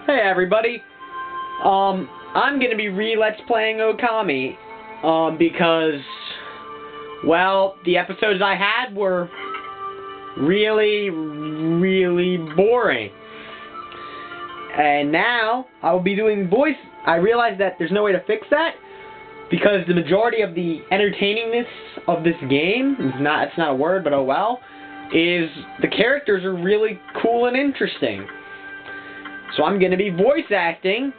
Hey everybody, I'm gonna be let's playing Okami, because, well, the episodes I had were really boring. And now, I will be doing voice. I realized that there's no way to fix that, because the majority of the entertainingness of this game, it's not a word, but oh well, is the characters are really cool and interesting. So I'm going to be voice acting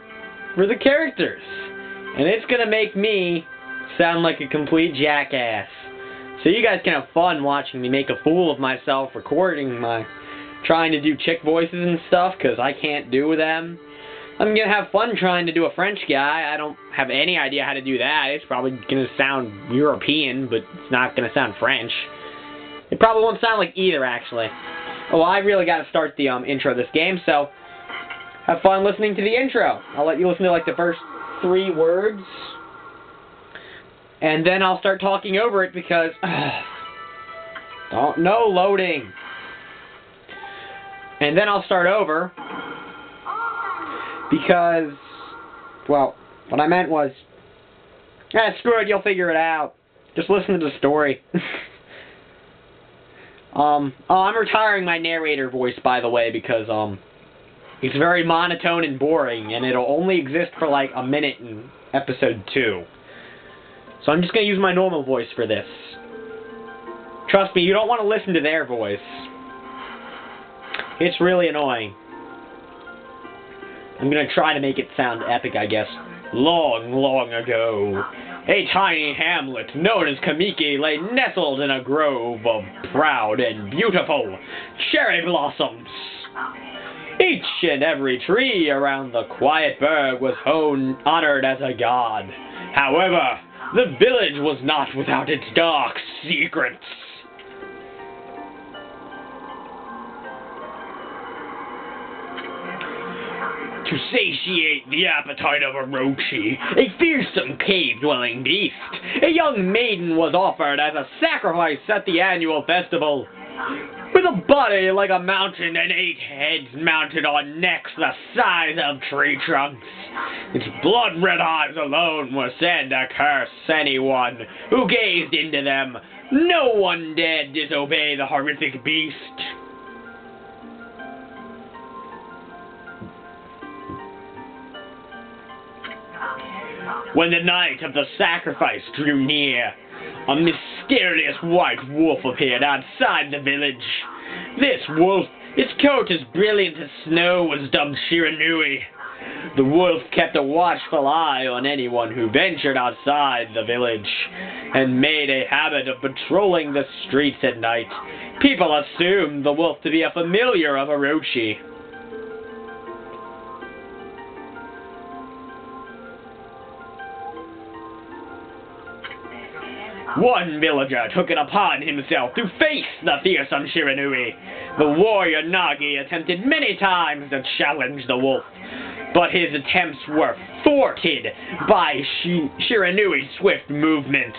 for the characters. And it's going to make me sound like a complete jackass. So you guys can have fun watching me make a fool of myself recording trying to do chick voices and stuff, because I can't do them. I'm going to have fun trying to do a French guy. I don't have any idea how to do that. It's probably going to sound European, but it's not going to sound French. It probably won't sound like either, actually. Well, I really got to start the intro of this game, so have fun listening to the intro. I'll let you listen to like the first 3 words, and then I'll start talking over it because no loading. And then I'll start over because, well, what I meant was, screw it, you'll figure it out. Just listen to the story. I'm retiring my narrator voice, by the way, because it's very monotone and boring, and it'll only exist for like a minute in episode 2. So I'm just going to use my normal voice for this. Trust me, you don't want to listen to their voice. It's really annoying. I'm going to try to make it sound epic, I guess. Long ago, a tiny hamlet known as Kamiki lay nestled in a grove of proud and beautiful cherry blossoms. Each and every tree around the quiet burg was honored as a god. However, the village was not without its dark secrets. To satiate the appetite of Orochi, a fearsome cave-dwelling beast, a young maiden was offered as a sacrifice at the annual festival. With a body like a mountain and 8 heads mounted on necks the size of tree trunks, its blood-red eyes alone were said to curse anyone who gazed into them. No one dared disobey the horrific beast. When the night of the sacrifice drew near, a mysterious white wolf appeared outside the village. This wolf, its coat as brilliant as snow, was dubbed Shiranui. The wolf kept a watchful eye on anyone who ventured outside the village, and made a habit of patrolling the streets at night. People assumed the wolf to be a familiar of Orochi. One villager took it upon himself to face the fearsome Shiranui. The warrior Nagi attempted many times to challenge the wolf, but his attempts were thwarted by Shiranui's swift movements.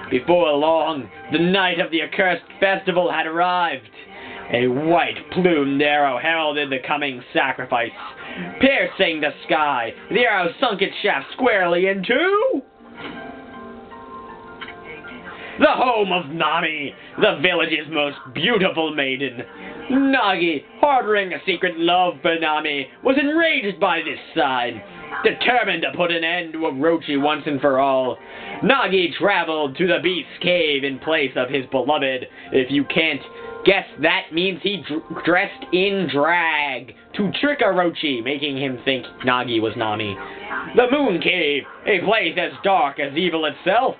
Before long, the night of the accursed festival had arrived. A white-plumed arrow heralded the coming sacrifice. Piercing the sky, the arrow sunk its shaft squarely into the home of Nami, the village's most beautiful maiden. Nagi, harboring a secret love for Nami, was enraged by this sign. Determined to put an end to Orochi once and for all, Nagi traveled to the beast's cave in place of his beloved. If you can't guess, that means he dressed in drag to trick Orochi, making him think Nagi was Nami. The Moon Cave, a place as dark as evil itself,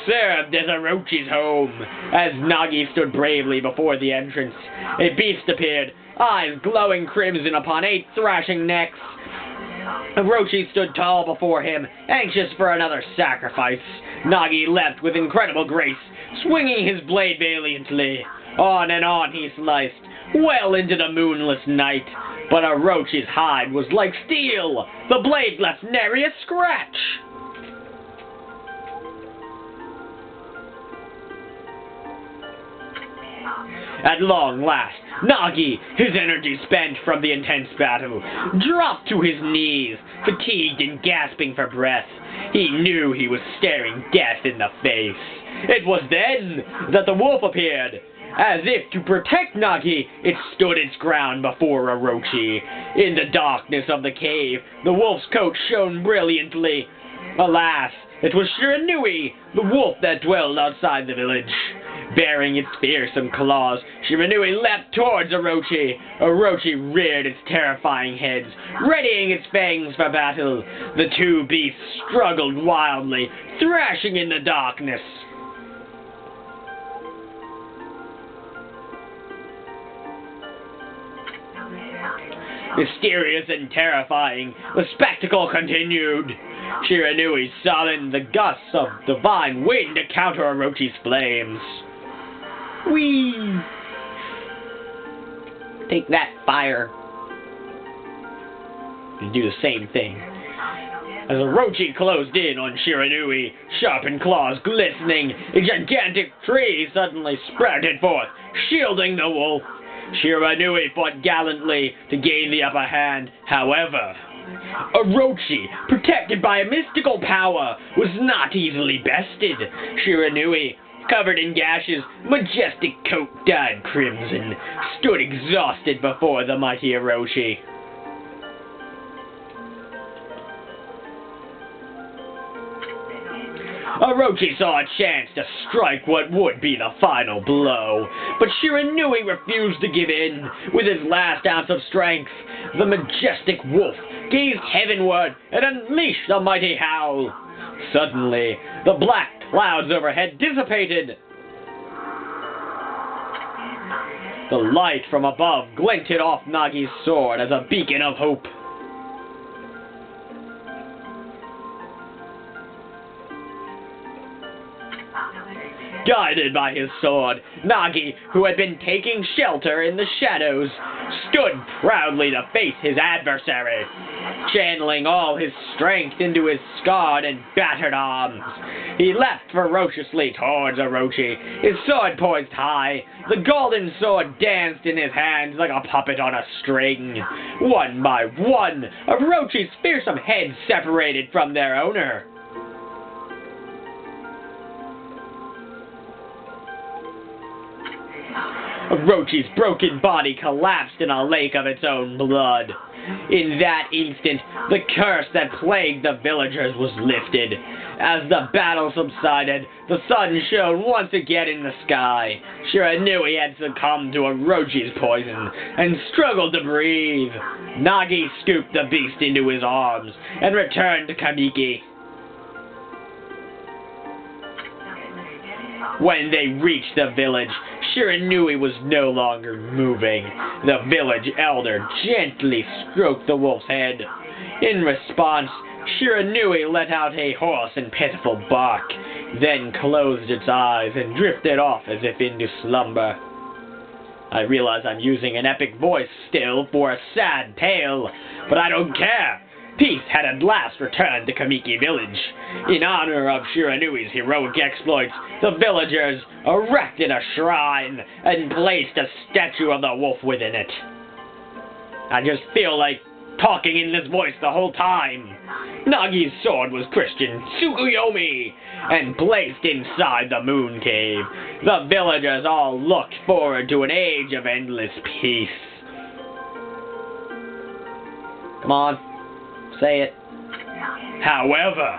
served as Orochi's home. As Nagi stood bravely before the entrance, a beast appeared, eyes glowing crimson upon 8 thrashing necks. Orochi stood tall before him, anxious for another sacrifice. Nagi leapt with incredible grace, swinging his blade valiantly. On and on he sliced, well into the moonless night. But Orochi's hide was like steel. The blade left nary a scratch. At long last, Nagi, his energy spent from the intense battle, dropped to his knees, fatigued and gasping for breath. He knew he was staring death in the face. It was then that the wolf appeared. As if to protect Nagi, it stood its ground before Orochi. In the darkness of the cave, the wolf's coat shone brilliantly. Alas, it was Shiranui, the wolf that dwelled outside the village. Bearing its fearsome claws, Shiranui leapt towards Orochi. Orochi reared its terrifying heads, readying its fangs for battle. The two beasts struggled wildly, thrashing in the darkness. Mysterious and terrifying, the spectacle continued. Shiranui summoned the gusts of divine wind to counter Orochi's flames. Whee! Take that, fire. And do the same thing. As Orochi closed in on Shiranui, sharpened claws glistening, a gigantic tree suddenly sprouted forth, shielding the wolf. Shiranui fought gallantly to gain the upper hand. However, Orochi, protected by a mystical power, was not easily bested. Shiranui, covered in gashes, majestic coat dyed crimson, stood exhausted before the mighty Orochi. Orochi saw a chance to strike what would be the final blow, but Shiranui refused to give in. With his last ounce of strength, the majestic wolf gazed heavenward and unleashed a mighty howl. Suddenly, the black clouds overhead dissipated. The light from above glinted off Nagi's sword as a beacon of hope. Guided by his sword, Nagi, who had been taking shelter in the shadows, stood proudly to face his adversary, channeling all his strength into his scarred and battered arms. He leapt ferociously towards Orochi, his sword poised high. The golden sword danced in his hands like a puppet on a string. One by one, Orochi's fearsome heads separated from their owner. Orochi's broken body collapsed in a lake of its own blood. In that instant, the curse that plagued the villagers was lifted. As the battle subsided, the sun shone once again in the sky. Shiranui had succumbed to Orochi's poison and struggled to breathe. Nagi scooped the beast into his arms and returned to Kamiki. When they reached the village, Shiranui was no longer moving. The village elder gently stroked the wolf's head. In response, Shiranui let out a hoarse and pitiful bark, then closed its eyes and drifted off as if into slumber. I realize I'm using an epic voice still for a sad tale, but I don't care. Peace had at last returned to Kamiki village. In honor of Shiranui's heroic exploits, the villagers erected a shrine and placed a statue of the wolf within it. I just feel like talking in this voice the whole time. Nagi's sword was Christian Tsukuyomi and placed inside the moon cave. The villagers all looked forward to an age of endless peace. Come on. Say it. However,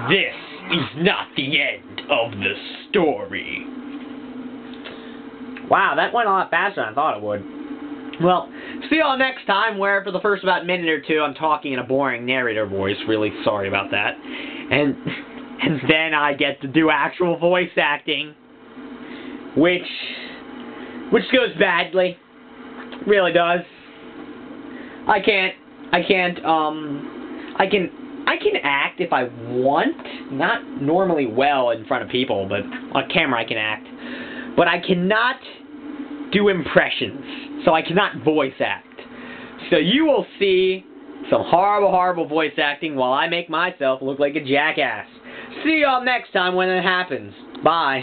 this is not the end of the story. Wow, that went a lot faster than I thought it would. Well, see y'all next time, where for the first about minute or two I'm talking in a boring narrator voice. Really sorry about that. And then I get to do actual voice acting, which goes badly. Really does. I can act if I want, not normally well in front of people, but on camera I can act. But I cannot do impressions, so I cannot voice act. So you will see some horrible, horrible voice acting while I make myself look like a jackass. See y'all next time when it happens. Bye.